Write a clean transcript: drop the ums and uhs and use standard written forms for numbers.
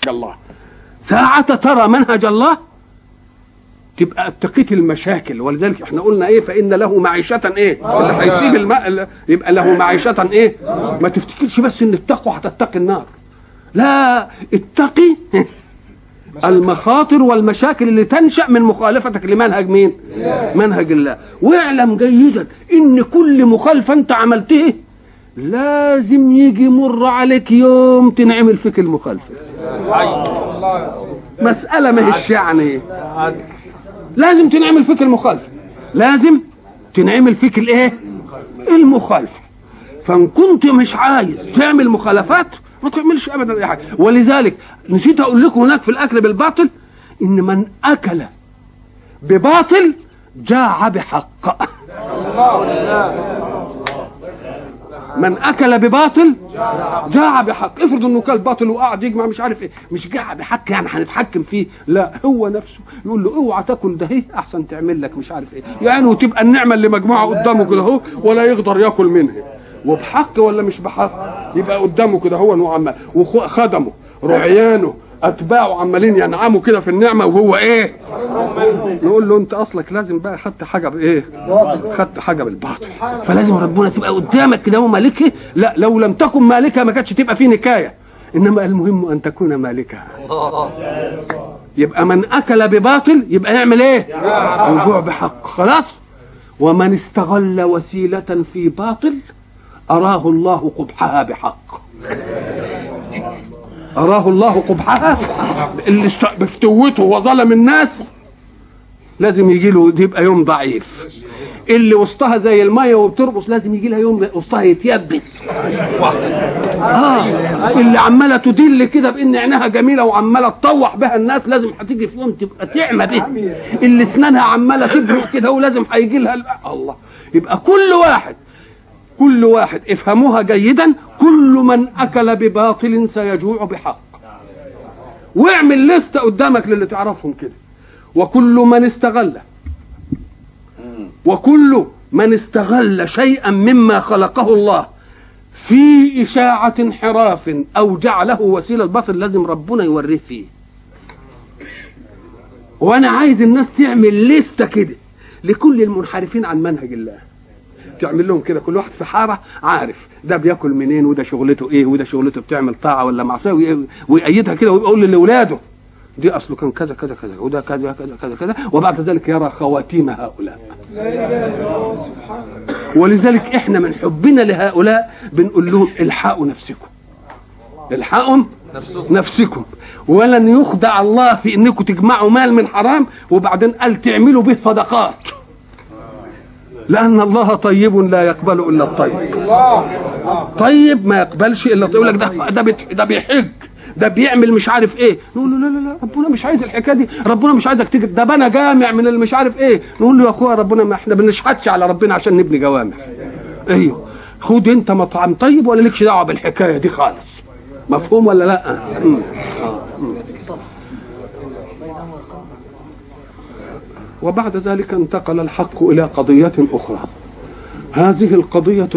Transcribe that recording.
الله. ساعة ترى منهج الله تبقى اتقيت المشاكل. ولذلك احنا قلنا ايه؟ فإن له معيشة ايه؟ اللي هيسيب الماء يبقى له معيشة ايه؟ ما تفتكرش بس ان التقوى هتتقي النار، لا، اتقي المخاطر والمشاكل اللي تنشأ من مخالفتك لمنهج مين؟ منهج الله. واعلم جيدا ان كل مخالفة انت عملته لازم يجي مر عليك يوم تنعمل فيك المخالفة. مسألة ما هيش يعني لازم تنعمل فيك المخالفة، لازم تنعمل فيك الايه؟ المخالفة. فان كنت مش عايز تعمل مخالفات ما تعملش ابدا اي حاجه. ولذلك نسيت اقول لكم هناك في الاكل بالباطل ان من اكل بباطل جاع بحق. من اكل بباطل جاع بحق. افرض انه كل باطل وقعد يجمع مش عارف ايه، مش جاع بحق يعني هنتحكم فيه، لا، هو نفسه يقول له اوعى تاكل ده، احسن تعمل لك مش عارف ايه يعني، وتبقى النعمه اللي مجموعه قدامه كده اهو ولا يقدر ياكل منها. وبحق ولا مش بحق؟ يبقى قدامه كده هو وعمال وخدمه رعيانه اتباعه عمالين ينعموا كده في النعمه وهو ايه؟ نقول له انت اصلك لازم بقى خدت حاجه بايه؟ خدت حاجه بالباطل. فلازم ربنا تبقى قدامك كده ومالكه. لا، لو لم تكن مالكه ما كانتش تبقى في نكايه، انما المهم ان تكون مالكه. يبقى من اكل بباطل يبقى يعمل ايه؟ رجوع بحق. خلاص. ومن استغل وسيله في باطل أراه الله قبحها بحق. أراه الله قبحها. اللي بفتوته وظلم الناس لازم يجي له يبقى يوم ضعيف. اللي وسطها زي الميه وبترقص لازم يجي لها يوم وسطها يتيبس. اللي عماله تدل كده بان عينها جميله وعماله تطوح بها الناس لازم هتيجي في يوم تبقى تعمى بها. اللي اسنانها عماله تبرق كده ولازم هيجي لها الله. يبقى كل واحد افهموها جيدا، كل من اكل بباطل سيجوع بحق. واعمل لستة قدامك للي تعرفهم كده. وكل من استغل شيئا مما خلقه الله في إشاعة انحراف او جعله وسيلة الباطل لازم ربنا يوريه فيه. وانا عايز الناس تعمل لستة كده لكل المنحرفين عن منهج الله، تعمل لهم كده كل واحد في حاره عارف ده بياكل منين وده شغلته ايه وده شغلته بتعمل طاعه ولا معصيه، ويأيدها كده ويقول لاولاده دي اصله كان كذا كذا كذا وده كذا كذا كذا كذا، وبعد ذلك يرى خواتيم هؤلاء. ولذلك احنا من حبنا لهؤلاء بنقول لهم الحقوا نفسكم ولن يخدع الله في انكم تجمعوا مال من حرام وبعدين قال تعملوا به صدقات، لأن الله طيب لا يقبل إلا الطيب. طيب ما يقبلش إلا الطيب. يقول لك ده بيحج، ده بيعمل مش عارف إيه. نقول له لا ربنا مش عايز الحكاية دي، ربنا مش عايزك تيجي ده بنى جامع من المش عارف إيه. نقول له يا أخويا ربنا ما إحنا بنشحتش على ربنا عشان نبني جوامع. أيوه، خد أنت مطعم طيب ولا لكش دعوة بالحكاية دي خالص. مفهوم ولا لا؟ وبعد ذلك انتقل الحق إلى قضية أخرى. هذه القضية